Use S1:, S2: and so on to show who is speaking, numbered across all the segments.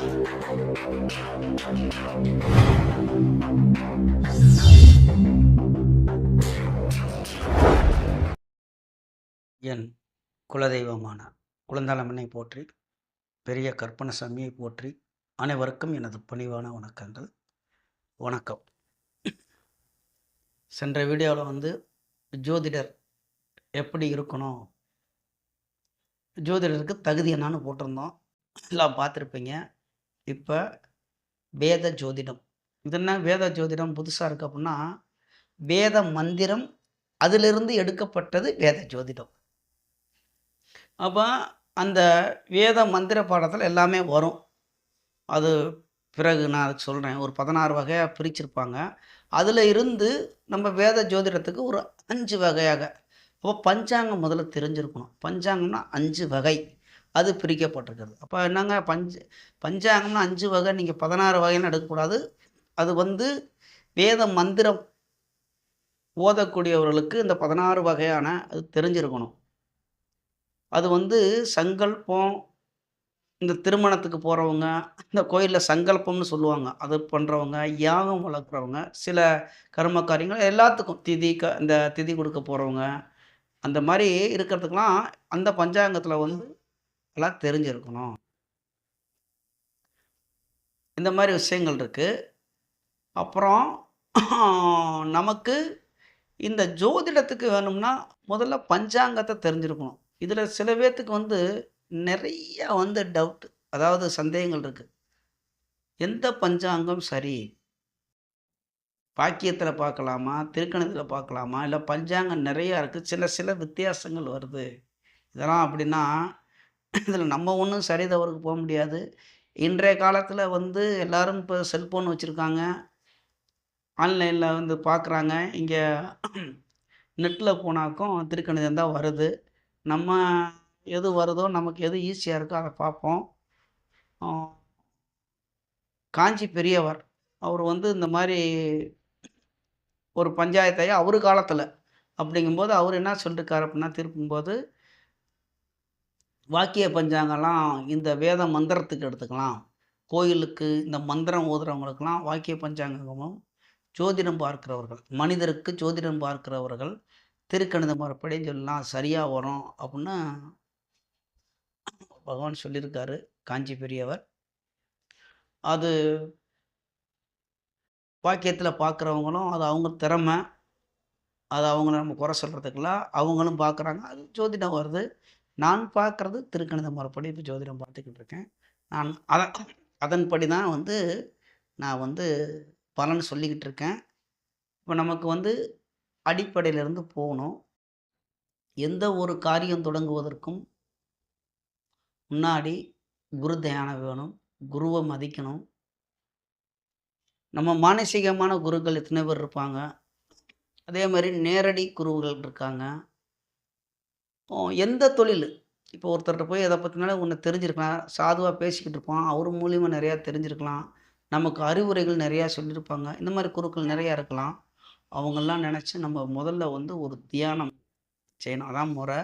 S1: என் குலதெய்வமான குழந்தாளம்மனை போற்றி, பெரிய கற்பனசாமியை போற்றி, அனைவருக்கும் எனது பணிவான வணக்கங்கள். வணக்கம். சென்ற வீடியோவில் வந்து ஜோதிடர் எப்படி இருக்கணும், ஜோதிடருக்கு தகுதி என்னான்னு போட்டிருந்தோம். எல்லாம் பார்த்துருப்பீங்க. இப்போ வேத ஜோதிடம். இது என்ன வேத ஜோதிடம் புதுசாக இருக்குது அப்படின்னா, வேத மந்திரம் அதிலிருந்து எடுக்கப்பட்டது வேத ஜோதிடம். அப்போ அந்த வேத மந்திர பாடத்தில் எல்லாமே வரும். அது பிறகு நான் அதுக்கு சொல்கிறேன். ஒரு 16 வகையாக பிரிச்சிருப்பாங்க. அதில் இருந்து நம்ம வேத ஜோதிடத்துக்கு ஒரு 5 வகையாக. அப்போ பஞ்சாங்கம் முதல்ல தெரிஞ்சிருக்கணும். பஞ்சாங்கம்னா 5 வகை. அது பிரிக்கப்பட்டிருக்கிறது. அப்போ என்னங்க பஞ்சாங்கம்னா 5 வகை, நீங்கள் 16 வகைன்னு எடுக்கக்கூடாது. அது வந்து வேத மந்திரம் ஓதக்கூடியவர்களுக்கு இந்த 16 வகையான அது தெரிஞ்சிருக்கணும். அது வந்து சங்கல்பம், இந்த திருமணத்துக்கு போகிறவங்க, இந்த கோயிலில் சங்கல்பம்னு சொல்லுவாங்க. அது பண்ணுறவங்க, யாகம் வளர்க்குறவங்க, சில கர்ம காரியங்கள் எல்லாத்துக்கும் இந்த திதி கொடுக்க போகிறவங்க, அந்த மாதிரி இருக்கிறதுக்கெலாம் அந்த பஞ்சாங்கத்தில் வந்து எல்லாம் தெரிஞ்சிருக்கணும். இந்த மாதிரி விஷயங்கள் இருக்குது. அப்புறம் நமக்கு இந்த ஜோதிடத்துக்கு வேணும்னா முதல்ல பஞ்சாங்கத்தை தெரிஞ்சிருக்கணும். இதில் சில பேர்த்துக்கு வந்து நிறைய வந்து டவுட், அதாவது சந்தேகங்கள் இருக்குது. எந்த பஞ்சாங்கம் சரி? பாக்கியத்தில் பார்க்கலாமா, திருக்கணத்தில் பார்க்கலாமா, இல்லை பஞ்சாங்கம் நிறையா இருக்குது, சில வித்தியாசங்கள் வருது. இதெல்லாம் அப்படின்னா இதில் நம்ம ஒன்றும் சரி தவறுக்கு போக முடியாது. இன்றைய காலத்தில் வந்து எல்லோரும் இப்போ செல்ஃபோன் வச்சுருக்காங்க, ஆன்லைனில் வந்து பார்க்குறாங்க. இங்கே நெட்டில் போனாக்கும் திருக்கணிதம் தான் வருது. நம்ம எது வருதோ, நமக்கு எது ஈஸியாக இருக்கோ அதை பார்ப்போம். காஞ்சி பெரியவர் அவர் வந்து இந்த மாதிரி ஒரு பஞ்சாயத்தை அவர் காலத்தில் அப்படிங்கும்போது அவர் என்ன சொல்லியிருக்காரு அப்படின்னா, திருப்பும்போது வாக்கிய பஞ்சாங்கம்லாம் இந்த வேத மந்திரத்துக்கு எடுத்துக்கலாம். கோயிலுக்கு இந்த மந்திரம் ஓதுறவங்களுக்கெல்லாம் வாக்கிய பஞ்சாங்கமும், ஜோதிடம் பார்க்கிறவர்கள், மனிதருக்கு ஜோதிடம் பார்க்கிறவர்கள் திருக்கணித முறைப்படின்னு சொல்லலாம், சரியாக வரும் அப்படின்னு பகவான் சொல்லியிருக்காரு காஞ்சி பெரியவர். அது வாக்கியத்தில் பார்க்குறவங்களும் அது அவங்க திறமை, அது அவங்கள நம்ம குறை சொல்கிறதுக்குல அவங்களும் பார்க்குறாங்க. அது ஜோதிடம் வருது. நான் பார்க்குறது திருக்கணித முறைப்படி இப்போ ஜோதிடம் பார்த்துக்கிட்டு இருக்கேன். நான் அதன்படி தான் வந்து நான் வந்து பலன் சொல்லிக்கிட்டு இருக்கேன். இப்போ நமக்கு வந்து அடிப்படையிலேருந்து போகணும். எந்த ஒரு காரியம் தொடங்குவதற்கும் முன்னாடி குரு தியானம் வேணும். குருவை மதிக்கணும். நம்ம மானசீகமான குருக்கள் எத்தனை பேர் இருப்பாங்க, அதே மாதிரி நேரடி குருவுகள் இருக்காங்க. எந்த தொழில், இப்போ ஒருத்தர்கிட்ட போய் எதை பற்றினாலும் ஒன்று தெரிஞ்சிருக்கலாம், சாதுவாக பேசிக்கிட்டு இருப்பான், அவர் மூலியமாக நிறையா தெரிஞ்சிருக்கலாம், நமக்கு அறிவுரைகள் நிறையா சொல்லியிருப்பாங்க. இந்த மாதிரி குருக்கள் நிறையா இருக்கலாம். அவங்கெல்லாம் நினச்சி நம்ம முதல்ல வந்து ஒரு தியானம் செய்யணும். அதான் முறை.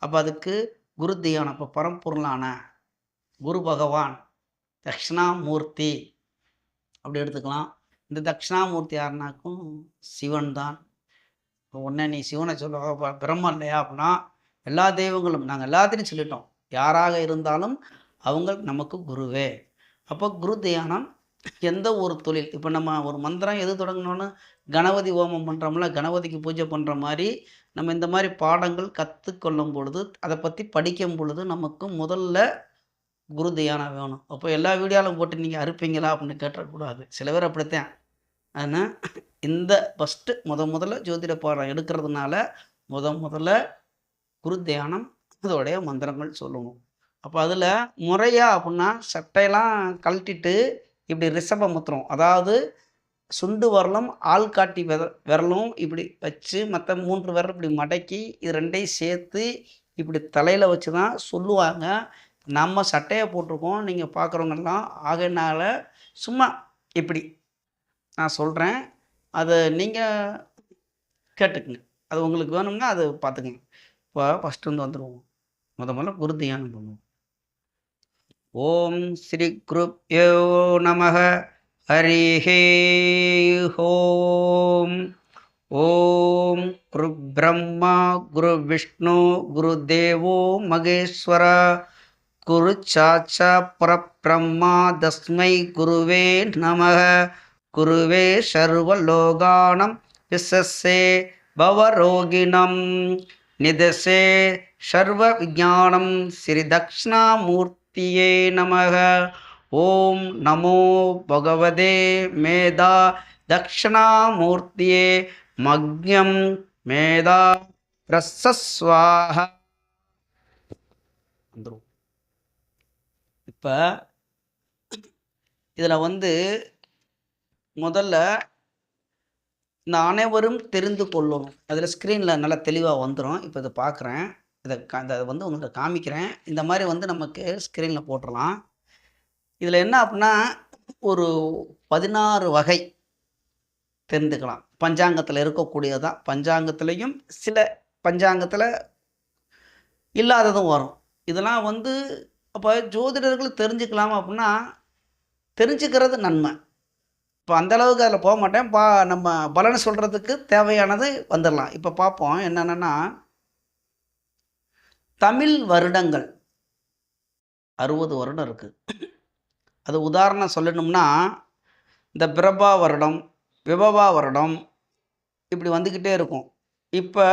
S1: அப்போ அதுக்கு குரு தியானம், இப்போ பரம்பொருளான குரு பகவான் தட்சிணாமூர்த்தி அப்படி எடுத்துக்கலாம். இந்த தட்சிணாமூர்த்தி யாருனாக்கும் சிவன் தான். உடனே நீ சிவனை சொல்ல பிரம்மன் இல்லையா அப்படின்னா, எல்லா தெய்வங்களும் நாங்கள் எல்லாத்தையும் சொல்லிட்டோம். யாராக இருந்தாலும் அவங்க நமக்கு குருவே. அப்போ குரு தியானம் எந்த ஒரு தொழில், இப்போ நம்ம ஒரு மந்திரம் எது தொடங்கணும்னு கணபதி ஹோமம் பண்ணுறோம்ல, கணபதிக்கு பூஜை பண்ணுற மாதிரி நம்ம இந்த மாதிரி பாடங்கள் கற்றுக்கொள்ளும் பொழுது, அதை பற்றி படிக்கும் பொழுது நமக்கு முதல்ல குரு தியானம் வேணும். அப்போ எல்லா வீடியோவிலும் போட்டு நீங்கள் அறுப்பீங்களா அப்படின்னு கேட்டக்கூடாது. சில பேர் அப்படித்தான். ஆனால் இந்த ஃபஸ்ட்டு முதல்ல ஜோதிட பாடம் எடுக்கிறதுனால முதல்ல குரு தியானம், அதோடைய மந்திரங்கள் சொல்லணும். அப்போ அதில் முறையா அப்படின்னா சட்டையெல்லாம் கழட்டிட்டு இப்படி ரிஷப முத்திரம், அதாவது சுண்டு விரலும் ஆள்காட்டி விரலும் இப்படி வச்சு மற்ற 3 விரல் இப்படி மடக்கி இது ரெண்டையும் சேர்த்து இப்படி தலையில் வச்சு தான் சொல்லுவாங்க. நம்ம சட்டையை போட்டிருக்கோம், நீங்கள் பார்க்குறவங்கெல்லாம். ஆகையினால சும்மா இப்படி நான் சொல்கிறேன், அதை நீங்கள் கேட்டுக்குங்க. அது உங்களுக்கு வேணும்னா அது பார்த்துக்குங்க. இப்போ ஃபஸ்ட்டு வந்துடுவோம். முதல்ல குரு தியானம் பண்ணுவோம். ஓம் ஸ்ரீ குருப்யோ நமः. ஹரிஹி ஓம். ஓம் குரு பிரம்மா குரு விஷ்ணு குரு தேவோ மகேஸ்வர குரு சாட்சா பரபிரம்மா தஸ்மை குருவே நமः. குருவே சர்வலோகானம் விசஸ்ஸே பவரோகிணம் நிதசே சர்வ விஜானம் ஸ்ரீ தக்ஷணாமூர்த்தியே நமः. ஓம் நமோ பகவதே மேதா தக்ஷணாமூர்த்தியே மக்ஞம் மேதா பிரசஸ்வாஹ. இப்போ இதில் முதல்ல இந்த அனைவரும் தெரிந்து கொள்ளணும். அதில் ஸ்க்ரீனில் நல்லா தெளிவாக வந்துடும். இப்போ இதை பார்க்குறேன், இதை உங்களுக்கு காமிக்கிறேன். இந்த மாதிரி நமக்கு ஸ்க்ரீனில் போட்டுடலாம். இதில் என்ன அப்படின்னா ஒரு 16 வகை தெரிந்துக்கலாம். பஞ்சாங்கத்தில் இருக்கக்கூடியதான். பஞ்சாங்கத்திலையும் சில பஞ்சாங்கத்தில் இல்லாததும் வரும். இதெல்லாம் அப்போ ஜோதிடர்கள் தெரிஞ்சுக்கலாம் அப்படின்னா தெரிஞ்சுக்கிறது நன்மை. இப்போ அந்தளவுக்கு அதில் போக மாட்டேன். நம்ம பலனை சொல்கிறதுக்கு தேவையானது வந்துடலாம். இப்போ பார்ப்போம் என்னென்னா, தமிழ் வருடங்கள் 60 வருடம் இருக்குது. அது உதாரணம் சொல்லணும்னா இந்த பிரபா வருடம், விபவா வருடம் இப்படி வந்துக்கிட்டே இருக்கும். இப்போ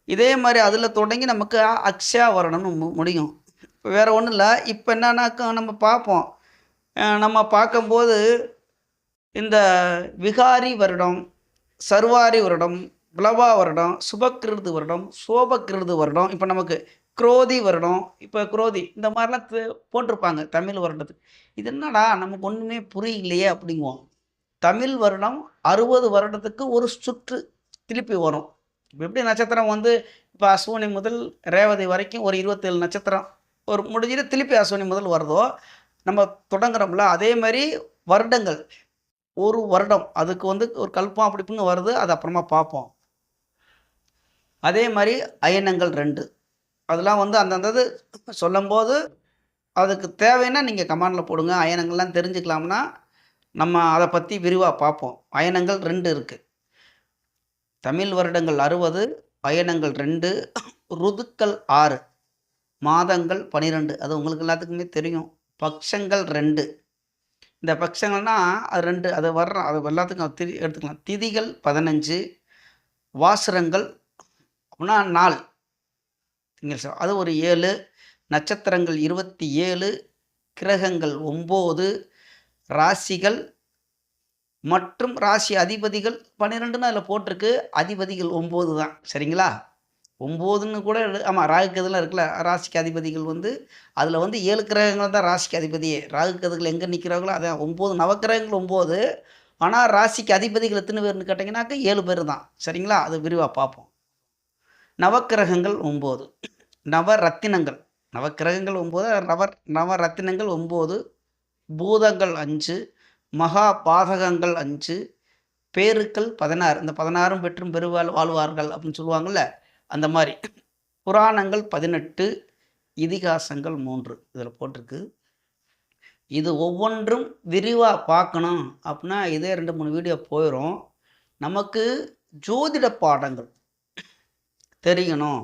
S1: இதே மாதிரி அதில் தொடங்கி நமக்கு அக்ஷயா வருடம்னு முடியும். வேறு ஒன்றும் இல்லை. இப்போ என்னன்னாக்கா நம்ம பார்ப்போம். நம்ம பார்க்கும்போது இந்த விகாரி வருடம், சர்வாரி வருடம், பிளவா வருடம், சுபக்கிருது வருடம், சோபக்கிருது வருடம், இப்போ நமக்கு குரோதி வருடம், இப்போ குரோதி இந்த மாதிரிலாம் போட்டிருப்பாங்க தமிழ் வருடத்துக்கு. இது என்னடா நமக்கு ஒன்றுமே புரியலையே அப்படிங்குவோம். தமிழ் வருடம் 60 வருடத்துக்கு ஒரு சுற்று திருப்பி வரும். இப்போ எப்படி நட்சத்திரம் இப்போ அஸ்வினி முதல் ரேவதி வரைக்கும் ஒரு 27 நட்சத்திரம் ஒரு முடிஞ்சிட்டு திருப்பி அஸ்வினி முதல் வருதோ நம்ம தொடங்குறோம்ல, அதே மாதிரி வருடங்கள் ஒரு வருடம் அதுக்கு ஒரு கல்பம் அப்படி இப்படின்னு வருது. அது அப்புறமா பார்ப்போம். அதே மாதிரி அயனங்கள் 2 அதெல்லாம் அந்தந்தது சொல்லும்போது அதுக்கு தேவைன்னா நீங்கள் கமெண்டில் போடுங்க. அயனங்கள்லாம் தெரிஞ்சுக்கலாம்னா நம்ம அதை பற்றி விரிவாக பார்ப்போம். அயனங்கள் 2 இருக்குது. தமிழ் வருடங்கள் 60, அயனங்கள் 2, ருதுக்கள் 6, மாதங்கள் 12. அது உங்களுக்கு எல்லாத்துக்குமே தெரியும். பக்ஷங்கள் 2. இந்த பக்ஷங்கள்னால் அது 2 அது வர்றோம். அது எல்லாத்துக்கும் எடுத்துக்கலாம். திதிகள் 15, வாசரங்கள் அப்படின்னா நாள் திங்கள் அது ஒரு 7, நட்சத்திரங்கள் 27, கிரகங்கள் 9, ராசிகள் மற்றும் ராசி அதிபதிகள் 12ன்னு அதில் போட்டிருக்கு. அதிபதிகள் 9 தான். சரிங்களா? 9ன்னு கூட ஆமாம், ராகுக்கதுலாம் இருக்குல்ல. ராசிக்கு அதிபதிகள் அதில் 7 கிரகங்கள் தான் ராசிக்கு அதிபதியே. ராகுக்கதுகள் எங்கே நிற்கிறாங்களோ அதான் 9 நவக்கிரகங்கள் 9. ஆனால் ராசிக்கு அதிபதிகள் எத்தனை பேர்னு கேட்டிங்கனாக்கா 7 பேர் தான். சரிங்களா? அது விரிவாக பார்ப்போம். நவக்கிரகங்கள் 9, நவரத்தினங்கள் நவக்கிரகங்கள் 9, நவரத்தினங்கள் 9, பூதங்கள் 5, மகா பாதகங்கள் 5, பேருக்கள் 16. இந்த 16ம் பெற்றும் வாழ்வார்கள் அப்படின்னு சொல்லுவாங்கள்ல, அந்த மாதிரி. புராணங்கள் 18, இதிகாசங்கள் 3 இதில் போட்டிருக்கு. இது ஒவ்வொன்றும் விரிவாக பார்க்கணும் அப்படின்னா இதே 2-3 வீடியோ போயிடும். நமக்கு ஜோதிட பாடங்கள் தெரியணும்.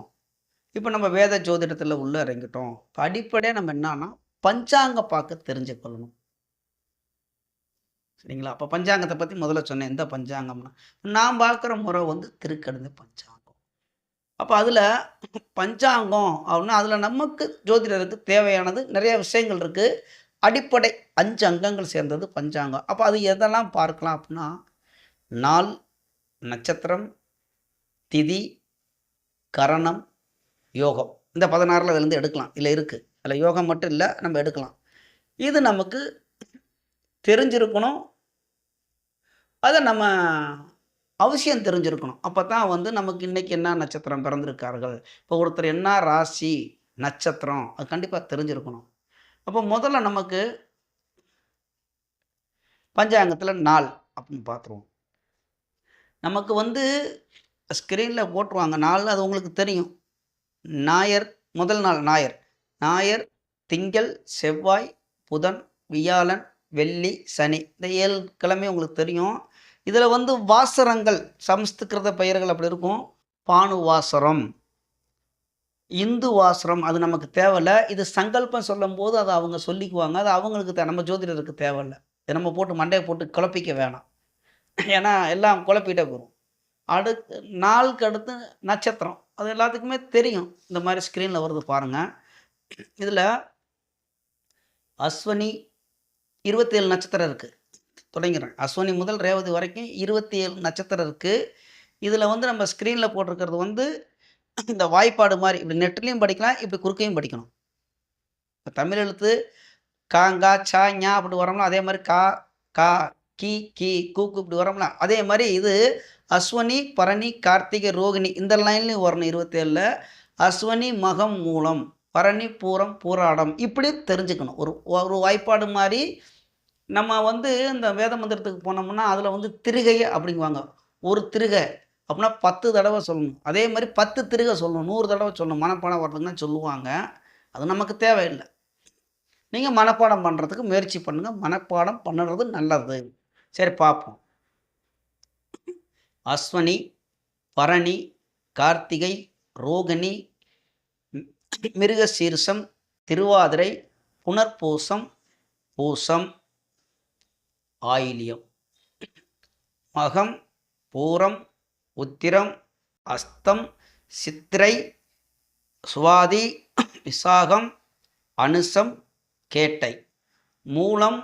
S1: இப்போ நம்ம வேத ஜோதிடத்தில் உள்ளே இறங்கிட்டோம். இப்போ அடிப்படையாக நம்ம என்னன்னா பஞ்சாங்க பார்க்க தெரிஞ்சுக்கொள்ளணும். சரிங்களா? அப்போ பஞ்சாங்கத்தை பற்றி முதல்ல சொன்னேன். எந்த பஞ்சாங்கம்னா நான் பார்க்குற முறை திருக்கணித பஞ்சாங்கம். அப்போ அதில் பஞ்சாங்கம் அப்படின்னா அதில் நமக்கு ஜோதிடருக்கு தேவையானது நிறைய விஷயங்கள் இருக்குது. அடிப்படை 5 அங்கங்கள் சேர்ந்தது பஞ்சாங்கம். அப்போ அது எதெல்லாம் பார்க்கலாம் அப்படின்னா நாள், நட்சத்திரம், திதி, கரணம், யோகம். இந்த 16ல் அதுலேருந்து எடுக்கலாம். இல்லை இருக்குது. அதில் யோகம் மட்டும் இல்லை, நம்ம எடுக்கலாம். இது நமக்கு தெரிஞ்சிருக்கணும். அதை நம்ம அவசியம் தெரிஞ்சிருக்கணும். அப்போ தான் நமக்கு இன்றைக்கி என்ன நட்சத்திரம் பிறந்திருக்கார்கள், இப்போ ஒருத்தர் என்ன ராசி நட்சத்திரம் அது கண்டிப்பாக தெரிஞ்சிருக்கணும். அப்போ முதல்ல நமக்கு பஞ்சாங்கத்தில் நாள் அப்படின்னு பார்த்துருவோம். நமக்கு ஸ்க்ரீனில் போட்டுருவாங்க நாள். அது உங்களுக்கு தெரியும். ஞாயிறு முதல் நாள் ஞாயிறு. திங்கள், செவ்வாய், புதன், வியாழன், வெள்ளி, சனி. இந்த 7 கிழமை உங்களுக்கு தெரியும். இதில் வந்து வாசரங்கள் சமஸ்கிருத பெயர்கள் அப்படி இருக்கும். பானு வாசரம், இந்து வாசரம் அது நமக்கு தேவையில்ல. இது சங்கல்பம் சொல்லும்போது அதை அவங்க சொல்லிக்குவாங்க. அது அவங்களுக்கு நம்ம ஜோதிடருக்கு தேவையில்ல. இதை நம்ம போட்டு மண்டையை போட்டு குழப்பிக்க வேணாம். ஏன்னா எல்லாம் குழப்பிட்டே போகும். நாளுக்கு அடுத்து நட்சத்திரம். அது எல்லாத்துக்குமே தெரியும். இந்த மாதிரி ஸ்க்ரீனில் வருது பாருங்கள். இதில் அஸ்வினி 27 நட்சத்திரம் இருக்குது. தொடங்கிறேன். அஸ்வினி முதல் ரேவதி வரைக்கும் 27 நட்சத்திரம் இருக்குது. இதில் வந்து நம்ம ஸ்க்ரீனில் போட்டிருக்கிறது வந்து இந்த வாய்ப்பாடு மாதிரி இப்படி நெட்லேயும் படிக்கலாம், இப்படி குறுக்கையும் படிக்கணும். இப்போ தமிழ் எழுத்து காங்கா சா ஞா அப்படி வரோம்னா அதே மாதிரி கா கா கி கி கூக்கு இப்படி வரோம்னா அதே மாதிரி இது அஸ்வினி, பரணி, கார்த்திகை, ரோகிணி இந்த லைன்லையும் வரணும். 27ல் அஸ்வினி, மகம், மூலம், பரணி, பூரம், பூராடம் இப்படி தெரிஞ்சுக்கணும். ஒரு வாய்ப்பாடு மாதிரி. நம்ம வந்து இந்த வேத மந்திரத்துக்கு போனோம்னா அதில் வந்து திருகை அப்படிங்குவாங்க. ஒரு திருகை அப்படின்னா 10 தடவை சொல்லணும். அதே மாதிரி 10 திருகை சொல்லணும், 100 தடவை சொல்லணும். மனப்பாடம் வர்றதுக்குன்னு சொல்லுவாங்க. அது நமக்கு தேவையில்லை. நீங்கள் மனப்பாடம் பண்ணுறதுக்கு முயற்சி பண்ணுங்கள். மனப்பாடம் பண்ணுறது நல்லது. சரி பார்ப்போம். அஸ்வினி, பரணி, கார்த்திகை, ரோகிணி, மிருகசீரிஷம், திருவாதிரை, புனர்பூசம், பூசம், ஆயில்யம், மகம், பூரம், உத்திரம், அஸ்தம், சித்திரை, சுவாதி, விசாகம், அனுசம், கேட்டை, மூலம்,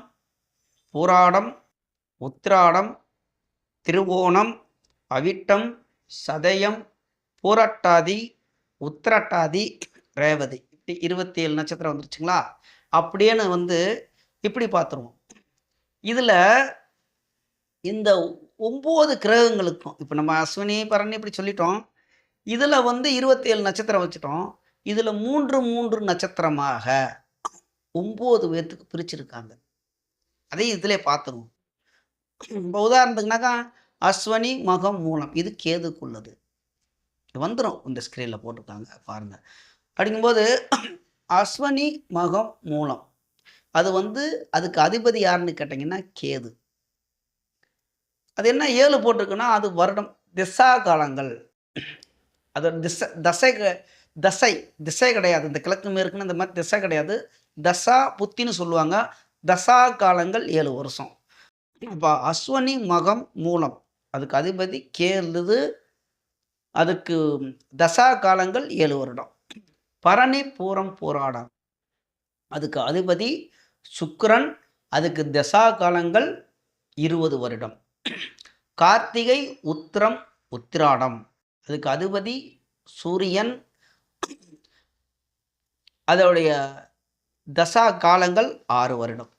S1: பூராடம், உத்திராடம், திருவோணம், அவிட்டம், சதயம், பூரட்டாதி, உத்திரட்டாதி, ரேவதி. இப்படி 27 நட்சத்திரம் வந்துருச்சுங்களா? அப்படியேன்னு வந்து இப்படி பார்த்துருவோம். இதில் இந்த 9 கிரகங்களுக்கும் இப்போ நம்ம அஸ்வினி, பரணி இப்படி சொல்லிட்டோம். இதில் வந்து 27 நட்சத்திரம் வச்சுட்டோம். இதில் 3 நட்சத்திரமாக 9 பேர்த்துக்கு பிரிச்சிருக்காங்க. அதையும் இதிலே பார்த்துருவோம். இப்போ உதாரணத்துக்குனாக்கா அஸ்வினி, மகம், மூலம் இது கேதுக்குள்ளது. வந்துடும். இந்த ஸ்க்ரீனில் போட்டிருக்காங்க பாருங்கள். அப்படிங்கும்போது அஸ்வினி, மகம், மூலம் அது வந்து அதுக்கு அதிபதி யாருன்னு கேட்டிங்கன்னா கேது. அது என்ன 7 போட்டிருக்குன்னா அது வருடம் திசா காலங்கள். அது தசை தசை திசை கிடையாது. இந்த கிழக்கு மேற்குன்னு இந்த மாதிரி திசை கிடையாது. தசா புத்தின்னு சொல்லுவாங்க. தசா காலங்கள் 7 வருஷம். இப்போ அஸ்வினி, மகம், மூலம் அதுக்கு அதிபதி கேது. அதுக்கு தசா காலங்கள் 7 வருடம். பரணி, பூரம், பூராடம் அதுக்கு அதிபதி சுக்கிரன். அதுக்கு தசா காலங்கள் 20 வருடம். கார்த்திகை, உத்திரம், உத்திராடம் அதுக்கு அதிபதி சூரியன். அதோடைய தசா காலங்கள் 6 வருடம்.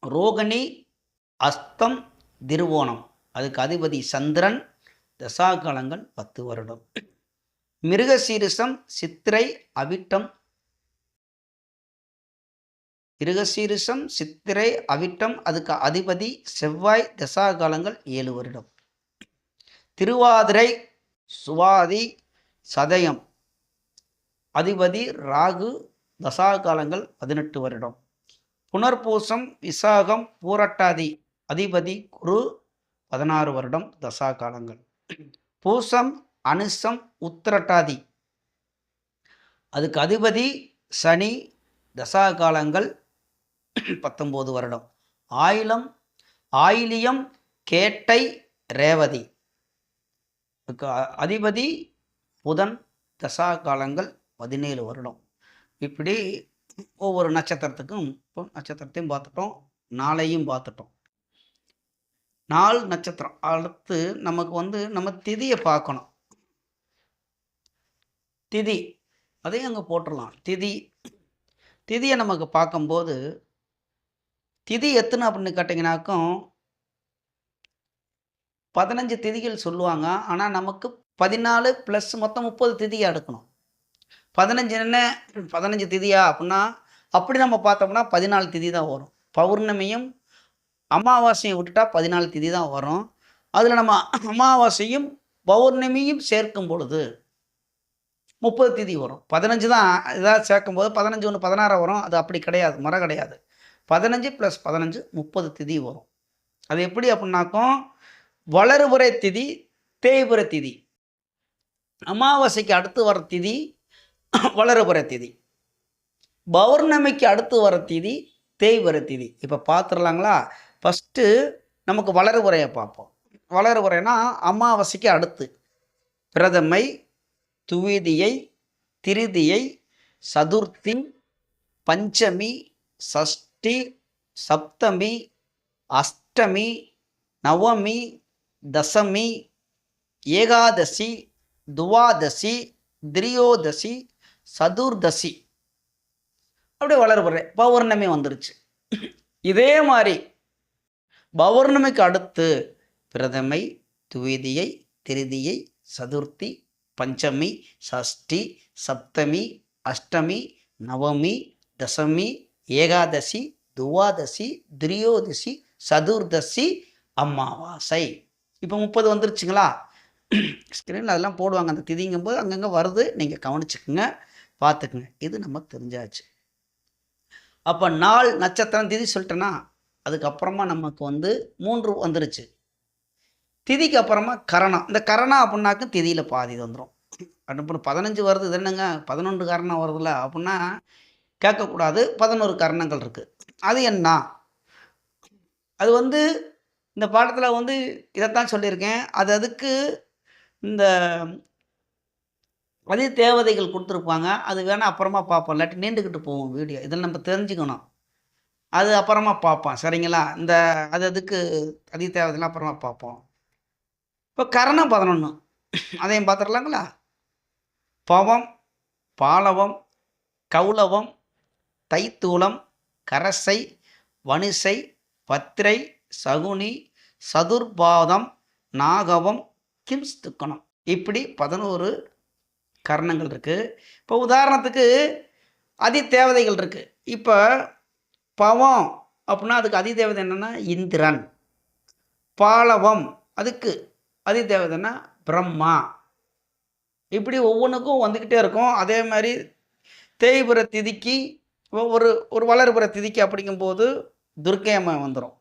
S1: ரோகிணி, அஸ்தம், திருவோணம் அதுக்கு அதிபதி சந்திரன். தசா காலங்கள் 10 வருடம். மிருகசீரிஷம், சித்திரை, அவிட்டம் மிருகசீரிஷம், சித்திரை, அவிட்டம் அதுக்கு அதிபதி செவ்வாய். தசா காலங்கள் 7 வருடம். திருவாதிரை, சுவாதி, சதயம் அதிபதி ராகு. தசா காலங்கள் 18 வருடம். புனர்பூசம், விசாகம், பூரட்டாதி அதிபதி குரு. 16 வருடம் தசா காலங்கள். பூசம், அனுசம், உத்திரட்டாதி அதுக்கு அதிபதி சனி. தசா காலங்கள் 19 வருடம். ஆயிலியம், கேட்டை, ரேவதி அதுக்கு அதிபதி புதன். தசா காலங்கள் 17 வருடம். இப்படி ஒவ்வொரு நட்சத்திரத்துக்கும் இப்போ நட்சத்திரத்தையும் பார்த்துட்டோம், நாளையும் பார்த்துட்டோம். 4 நட்சத்திரம் அடுத்து நமக்கு வந்து நம்ம திதியை பார்க்கணும். திதி அதையும் அங்கே போட்டுடலாம். திதியை நமக்கு பார்க்கும்போது திதி எத்தனை அப்படின்னு கேட்டிங்கனாக்கும் 15 திதிகள் சொல்லுவாங்க. ஆனால் நமக்கு 14 + மொத்தம் 30 திதியாக எடுக்கணும். 15 என்ன 15 திதியா அப்படின்னா அப்படி நம்ம பார்த்தோம்னா 14 திதி தான் வரும். பௌர்ணமியும் அமாவாசையும் விட்டுட்டா 14 திதி தான் வரும். அதில் நம்ம அமாவாசையும் பௌர்ணமியும் சேர்க்கும் பொழுது 30 திதி வரும். 15 தான் ஏதாவது சேர்க்கும்போது 15 1 16 வரும். அது அப்படி கிடையாது. முறை கிடையாது. 15 + 15 30 திதி வரும். அது எப்படி அப்படின்னாக்கும், வளர்பிறை திதி, தேய்பிறை திதி. அமாவாசைக்கு அடுத்து வர திதி வளர்பிறை திதி. பௌர்ணமிக்கு அடுத்து வர திதி தேய்பிறை திதி. இப்போ பார்த்துடலாங்களா? ஃபஸ்ட்டு நமக்கு வளர்பிறையை பார்ப்போம். வளர்பிறைனா அமாவாசைக்கு அடுத்து பிரதமை, துவிதியை, திருதியை, சதுர்த்தி, பஞ்சமி, சஷ்டி, சப்தமி, அஷ்டமி, நவமி, தசமி, ஏகாதசி, துவாதசி, திரியோதசி, சதுர்தசி, அப்படியே வளர்பிறை. பௌர்ணமி வந்துருச்சு. இதே மாதிரி பௌர்ணமிக்கு அடுத்து பிரதமை, துவிதியை, திருதியை, சதுர்த்தி, பஞ்சமி, சஷ்டி, சப்தமி, அஷ்டமி, நவமி, தசமி, ஏகாதசி, துவாதசி, திரியோதசி, சதுர்தசி, அமாவாசை. இப்போ 30 வந்துருச்சுங்களா? ஸ்க்ரீனில் அதெல்லாம் போடுவாங்க. அந்த திதிங்கும்போது அங்கங்கே வருது. நீங்கள் கவனிச்சுக்குங்க, பார்த்துக்குங்க. இது நம்ம தெரிஞ்சாச்சு. அப்போ நாள், நட்சத்திரம், திதி சொல்லிட்டேன்னா அதுக்கப்புறமா நமக்கு 3 வந்துருச்சு. திதிக்கு அப்புறமா கரணம். இந்த கரணம் அப்படின்னாக்க திதியில் பாதி வந்துடும். அப்படி 15 வருது, இது என்னங்க 11 கரணம் வருதுல்ல அப்படின்னா கேட்கக்கூடாது. 11 கரணங்கள் இருக்குது. அது என்ன? அது இந்த பாடத்தில் இதைத்தான் சொல்லியிருக்கேன். அதுக்கு இந்த அதே தேவதைகள் கொடுத்துருப்பாங்க. அது வேணால் அப்புறமா பார்ப்போம். இல்லாட்டி நீண்டுக்கிட்டு போவோம் வீடியோ. இதில் நம்ம தெரிஞ்சுக்கணும். அது அப்புறமா பார்ப்போம். சரிங்களா? அதுக்கு அதி தேவதைலாம் அப்புறமா பார்ப்போம். இப்போ கரணம் 11 அதையும் பார்த்துடலாங்களா? பவம், பாலவம், கௌலவம், தைத்தூலம், கரசை, வனிசை, பத்திரை, சகுனி, சதுர்பாதம், நாகவம், கிம்ஸ்துக்கணம். இப்படி 11 கரணங்கள் இருக்குது. இப்போ உதாரணத்துக்கு அதி தேவதைகள் இருக்குது. இப்போ பவம் அப்படின்னா அதுக்கு அதி தேவதை என்னென்னா இந்திரன். பாலவம் அதுக்கு அதி தேவதைன்னா பிரம்மா. இப்படி ஒவ்வொன்றுக்கும் வந்துக்கிட்டே இருக்கும். அதே மாதிரி தேய்பிறை திதிக்கு ஒரு வளர்பிறை திதிக்கு அப்படிங்கும்போது துர்க்கை அம்மா வந்துடும்.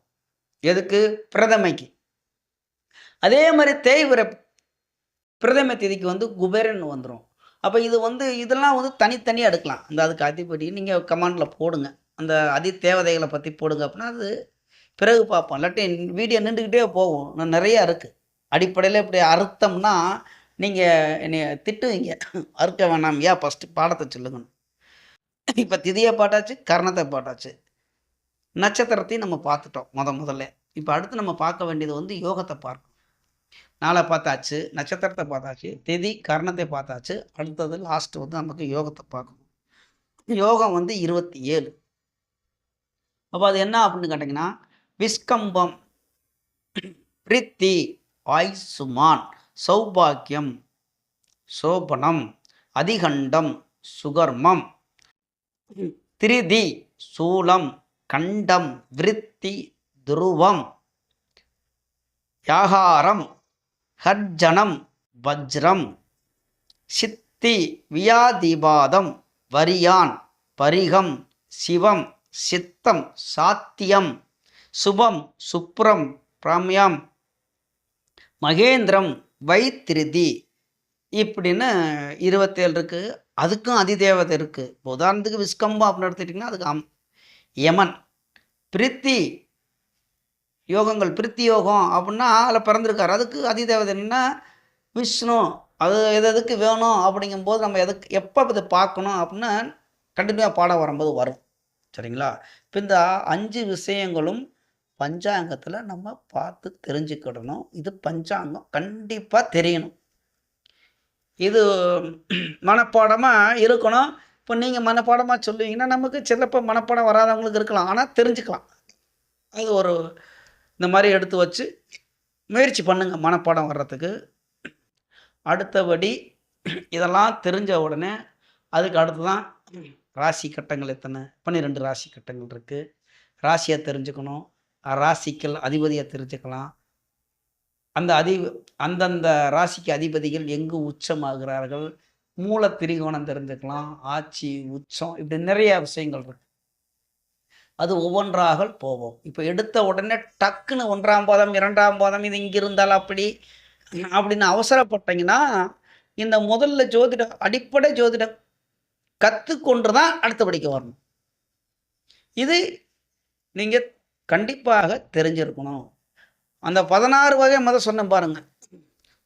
S1: எதுக்கு? பிரதமைக்கு. அதே மாதிரி தேய்பிறை பிரதமை திதிக்கு குபேரன் வந்துடும். அப்போ இது இதெல்லாம் தனித்தனியாக எடுக்கலாம். அதுக்கு அதிபதி நீங்கள் கமெண்டில் போடுங்க. அந்த அதி தேவதைகளை பற்றி போடுங்க. அப்படின்னா அது பிறகு பார்ப்போம். இல்லாட்டி வீடியோ நின்றுக்கிட்டே போகும். இன்னும் நிறையா இருக்குது. அடிப்படையில் இப்படி அறுத்தம்னா நீங்கள் என்னை திட்டுவீங்க. அறுக்க வேணாம், ஏன் ஃபஸ்ட்டு பாடத்தை சொல்லுங்கன்னு. இப்போ திதியை பாட்டாச்சு, கரணத்தை பாட்டாச்சு, நட்சத்திரத்தையும் நம்ம பார்த்துட்டோம் முதல்ல. இப்போ அடுத்து நம்ம பார்க்க வேண்டியது யோகத்தை பார்க்கணும். நாளை பார்த்தாச்சு, நட்சத்திரத்தை பார்த்தாச்சு, திதி கரணத்தை பார்த்தாச்சு. அடுத்தது லாஸ்ட் நமக்கு யோகத்தை பார்க்கணும். யோகம் 27. அப்போ அது என்ன அப்படின்னு கேட்டிங்கன்னா, விஸ்கம்பம், பிரித்தி, ஆயுசுமான், சௌபாக்கியம், சோபனம், அதிகண்டம், சுகர்மம், திரிதி, சூலம், கண்டம், விருத்தி, துருவம், யாகாரம், ஹர்ஜனம், வஜ்ரம், சித்தி, வியாதிபாதம், வரியான், பரிகம், சிவம், சித்தம், சாத்தியம், சுபம், சுப்ரம், பிராமியம், மகேந்திரம், வைத்திருதி, இப்படின்னு 27 இருக்குது. அதுக்கும் அதிதேவதை இருக்குது. உதாரணத்துக்கு விஸ்கம்பம் அப்படின்னு எடுத்துக்கிட்டிங்கன்னா அதுக்கு யமன். பிரித்தி யோகங்கள், பிரித்தி யோகம் அப்படின்னா அதில் பிறந்திருக்காரு. அதுக்கு அதிதேவதை என்னன்னா விஷ்ணு. அது எதுக்கு வேணும் அப்படிங்கும்போது நம்ம எப்போ இதை பார்க்கணும் அப்படின்னா கண்டினியூவாக பாடம் வரும்போது வரும். சரிங்களா? இப்போ இந்த 5 விஷயங்களும் பஞ்சாங்கத்தில் நம்ம பார்த்து தெரிஞ்சுக்கிடணும். இது பஞ்சாங்கம் கண்டிப்பாக தெரியணும். இது மனப்பாடமாக இருக்கணும். இப்போ நீங்கள் மனப்பாடமாக சொல்லுவீங்கன்னா நமக்கு சிலப்போ மனப்பாடம் வராதவங்களுக்கு இருக்கலாம், ஆனால் தெரிஞ்சுக்கலாம். அது இந்த மாதிரி எடுத்து வச்சு முயற்சி பண்ணுங்க மனப்பாடம் வர்றதுக்கு. அடுத்தபடி இதெல்லாம் தெரிஞ்ச உடனே அதுக்கு அடுத்து தான் ராசி கட்டங்கள் எத்தனை, 12 ராசி கட்டங்கள் இருக்குது. ராசியை தெரிஞ்சுக்கணும், ராசிக்கள் அதிபதியை தெரிஞ்சுக்கலாம். அந்தந்த ராசிக்கு அதிபதிகள் எங்கு உச்சமாகிறார்கள், மூல திரிகோணம் தெரிஞ்சுக்கலாம், ஆட்சி, உச்சம் இப்படி நிறைய விஷயங்கள் இருக்கு. அது ஒவ்வொன்றாக போவோம். இப்ப எடுத்த உடனே டக்குன்னு 1ஆம் பாதம், 2ஆம் பாதம் இது இங்க இருந்தால் அப்படி, அப்படின்னு அவசரப்பட்டீங்கன்னா, இந்த முதல்ல ஜோதிடம் அடிப்படை ஜோதிடம் கத்துக்கொண்டு தான் அடுத்தபடிக்கு வரணும். இது நீங்க கண்டிப்பாக தெரிஞ்சிருக்கணும். அந்த 16 வகை சொன்னேன் பாருங்க.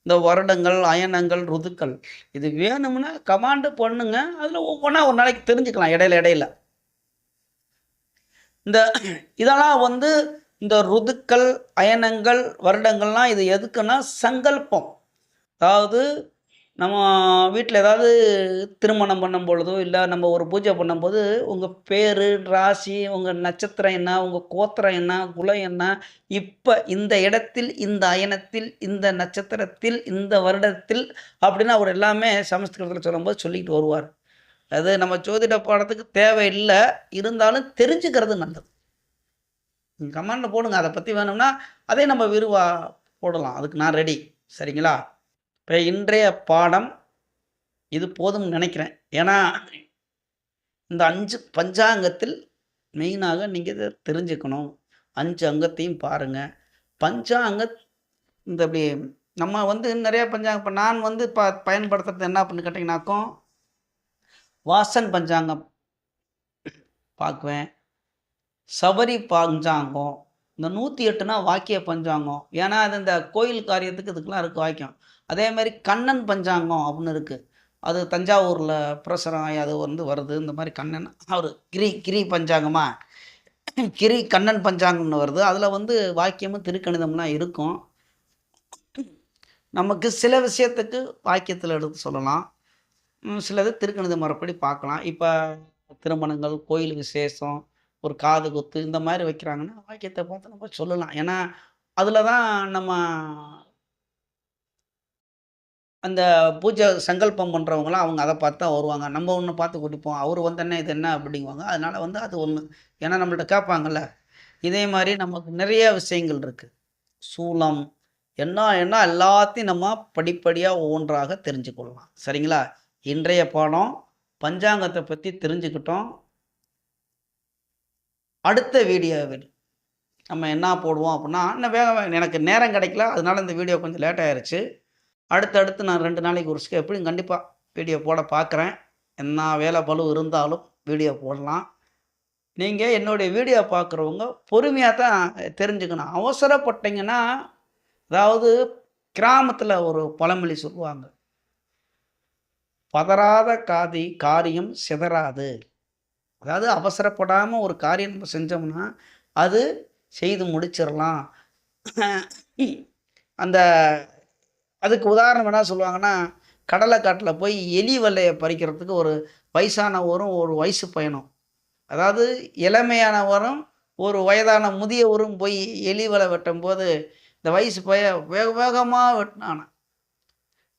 S1: இந்த வருடங்கள், அயனங்கள், ருதுக்கள். இது வேணும்னா கமாண்ட் பண்ணுங்க. அதுல ஒவ்வொன்னா ஒரு நாளைக்கு தெரிஞ்சுக்கலாம் இடையில இடையில. இந்த இதெல்லாம் இந்த ருதுக்கள், அயனங்கள், வருடங்கள்லாம் இது எதுக்குன்னா சங்கல்பம். அதாவது நம்ம வீட்டில் ஏதாவது திருமணம் பண்ணும் பொழுதோ, இல்லை நம்ம ஒரு பூஜை பண்ணும்போது, உங்கள் பேர், ராசி, உங்கள் நட்சத்திரம் என்ன, உங்கள் கோத்திரம் என்ன, குலம் என்ன, இப்போ இந்த இடத்தில், இந்த அயனத்தில், இந்த நட்சத்திரத்தில், இந்த வருடத்தில் அப்படின்னு அவர் எல்லாமே சமஸ்கிருதத்தில் சொல்லும்போது சொல்லிக்கிட்டு வருவார். அது நம்ம ஜோதிட பாடத்துக்கு தேவையில்லை, இருந்தாலும் தெரிஞ்சுக்கிறது நல்லது. கமெண்ட்ல போடுங்க, அதை பற்றி வேணும்னா அதே நம்ம விரிவாக போடலாம். அதுக்கு நான் ரெடி. சரிங்களா? இப்போ இன்றைய பாடம் இது போதும்னு நினைக்கிறேன். ஏன்னா இந்த 5 பஞ்சாங்கத்தில் மெயினாக நீங்கள் இதை தெரிஞ்சுக்கணும். 5 அங்கத்தையும் பாருங்கள். பஞ்சாங்க இந்த இப்படி நம்ம நிறைய பஞ்சாங்கம் இப்போ நான் பயன்படுத்துறது என்ன அப்படின்னு கேட்டிங்கனாக்கும், வாசன் பஞ்சாங்கம் பார்க்குவேன், சபரி பஞ்சாங்கம், இந்த 108னா வாக்கிய பஞ்சாங்கம். ஏன்னா அது இந்த கோயில் காரியத்துக்கு இதுக்கெல்லாம் இருக்குது வாக்கியம். அதே மாதிரி கண்ணன் பஞ்சாங்கம் அப்படின்னு இருக்குது. அது தஞ்சாவூரில் பிரசுரம் ஆகி அது வருது. இந்த மாதிரி கண்ணன் அவர் கிரி பஞ்சாங்கமா, கிரி கண்ணன் பஞ்சாங்கம்னு வருது. அதில் வாக்கியமும் திருக்கணிதம்லாம் இருக்கும். நமக்கு சில விஷயத்துக்கு வாக்கியத்தில் எடுத்து சொல்லலாம், சிலது திருக்கணித முறைப்படி பார்க்கலாம். இப்போ திருமணங்கள், கோயில் விசேஷம், ஒரு காது குத்து இந்த மாதிரி வைக்கிறாங்கன்னா வாக்கியத்தை பார்த்து நம்ம சொல்லலாம். ஏன்னா அதில் தான் நம்ம அந்த பூஜை சங்கல்பம் பண்ணுறவங்களாம் அவங்க அதை பார்த்து தான் வருவாங்க. நம்ம ஒன்று பார்த்து குடிப்போம், அவர் என்ன இது என்ன அப்படிங்குவாங்க. அதனால் அது ஒன்று. ஏன்னா நம்மள்ட்ட கேட்பாங்கள்ல. இதே மாதிரி நமக்கு நிறைய விஷயங்கள் இருக்குது. சூலம் என்ன என்ன எல்லாத்தையும் நம்ம படிப்படியாக ஒவ்வொன்றாக தெரிஞ்சுக்கொள்ளலாம். சரிங்களா? இன்றைய பாடம் பஞ்சாங்கத்தை பற்றி தெரிஞ்சுக்கிட்டோம். அடுத்த வீடியோவில் நம்ம என்ன போடுவோம் அப்படின்னா, இன்னும் எனக்கு நேரம் கிடைக்கல, அதனால இந்த வீடியோ கொஞ்சம் லேட் ஆயிடுச்சு. அடுத்தடுத்து நான் 2 நாளைக்கு ஒரு எப்படியும் கண்டிப்பாக வீடியோ போட பார்க்குறேன். என்ன வேலை பளு இருந்தாலும் வீடியோ போடலாம். நீங்கள் என்னுடைய வீடியோ பார்க்குறவங்க பொறுமையாக தான் தெரிஞ்சுக்கணும். அவசரப்பட்டீங்கன்னா, அதாவது கிராமத்தில் ஒரு பழமொழி சொல்லுவாங்க, பதறாத காரியம் சிதறாது. அதாவது அவசரப்படாமல் ஒரு காரியம் நம்ம செஞ்சோம்னா அது செய்து முடிச்சிடலாம். அந்த அதுக்கு உதாரணம் என்ன சொல்லுவாங்கன்னா, கடலை காட்டில் போய் எலி வலையை பறிக்கிறதுக்கு ஒரு வயசானவரும் ஒரு வயசு பையனும், அதாவது இளமையானவரும் ஒரு வயதான முதியவரும் போய் எலி வலை வெட்டும்போது இந்த வயசு பையன் வேக வேகமாக வெட்டினான.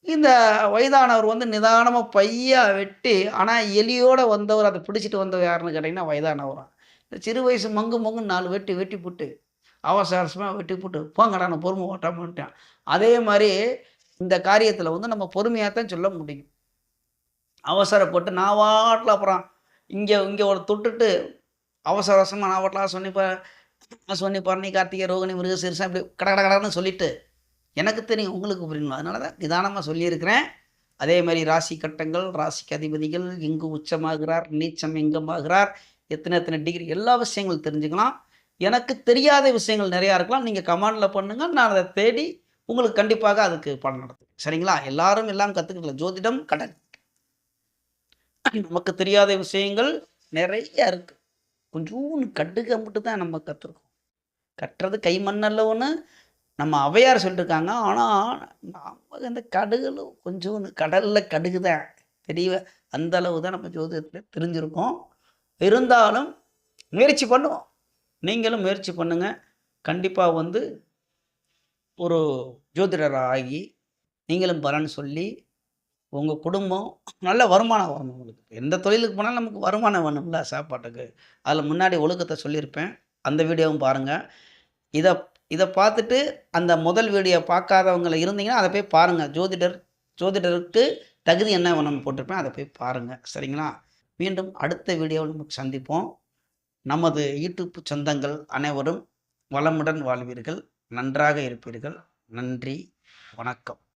S1: இந்த வயதானவர் நிதானமாக பையா வெட்டி, ஆனால் எலியோடு வந்தவர் அதை பிடிச்சிட்டு வந்தவர் யாருன்னு கேட்டிங்கன்னா வயதானவரான். இந்த சிறு வயசு மங்குன்னு 4 வெட்டி போட்டு அவசரமாக வெட்டி போட்டு போங்கடா நான் பொறுமை ஓட்டாமட்டான். அதே மாதிரி இந்த காரியத்தில் நம்ம பொறுமையாக தான் சொல்ல முடியும். அவசரப்பட்டு நான் வாட்டில் அப்புறம் இங்கே ஒரு தொட்டுட்டு அவசரமாக நான் வாட்டலாம் சொன்னி பரணி கார்த்திகை ரோகிணி மிருகசீரிசம் இப்படி கடன்னு சொல்லிவிட்டு எனக்கு தெரியும் உங்களுக்கு புரியணும். அதனால தான் நிதானமாக சொல்லியிருக்கிறேன். அதே மாதிரி ராசி கட்டங்கள், ராசிக்கு அதிபதிகள், எங்கு உச்சமாகிறார், நீச்சம் எங்கமாகிறார், எத்தனை டிகிரி, எல்லா விஷயங்களும் தெரிஞ்சுக்கலாம். எனக்கு தெரியாத விஷயங்கள் நிறையா இருக்கலாம். நீங்கள் கமெண்டில் பண்ணுங்கள், நான் அதை தேடி உங்களுக்கு கண்டிப்பாக அதுக்கு பலன் நடத்தும். சரிங்களா? எல்லாரும் எல்லாம் கற்றுக்கிட்டல. ஜோதிடம் கடன், நமக்கு தெரியாத விஷயங்கள் நிறைய இருக்குது. கொஞ்சோன்னு கடுக மட்டும் தான் நம்ம கற்றுருக்கோம். கட்டுறது கை மண்ணல்லவன்னு நம்ம ஔவையார் சொல்லியிருக்காங்க. ஆனால் நம்ம இந்த கடுகளும் கொஞ்சோன்னு கடலில் கடுகு தான் தெரிய, அந்த அளவு தான் நம்ம ஜோதிடத்தில் தெரிஞ்சிருக்கோம். இருந்தாலும் முயற்சி பண்ணுவோம். நீங்களும் முயற்சி பண்ணுங்கள். கண்டிப்பாக ஒரு ஜோதிடர் ஆகி நீங்களும் பலன் சொல்லி உங்கள் குடும்பம் நல்ல வருமானம் வரணும். உங்களுக்கு எந்த தொழிலுக்கு போனாலும் நமக்கு வருமானம் வேணும்ல சாப்பாட்டுக்கு. அதில் முன்னாடி ஒழுக்கத்தை சொல்லியிருப்பேன், அந்த வீடியோவும் பாருங்கள். இதை பார்த்துட்டு அந்த முதல் வீடியோ பார்க்காதவங்களை இருந்தீங்கன்னா அதை போய் பாருங்கள். ஜோதிடருக்கு தகுதி என்ன நம்ம போட்டிருப்பேன், அத போய் பாருங்க. சரிங்களா? மீண்டும் அடுத்த வீடியோவில் நமக்கு சந்திப்போம். நமது யூடியூப் சொந்தங்கள் அனைவரும் வளமுடன் வாழ்வீர்கள். நன்றாக இருப்பீர்கள். நன்றி. வணக்கம்.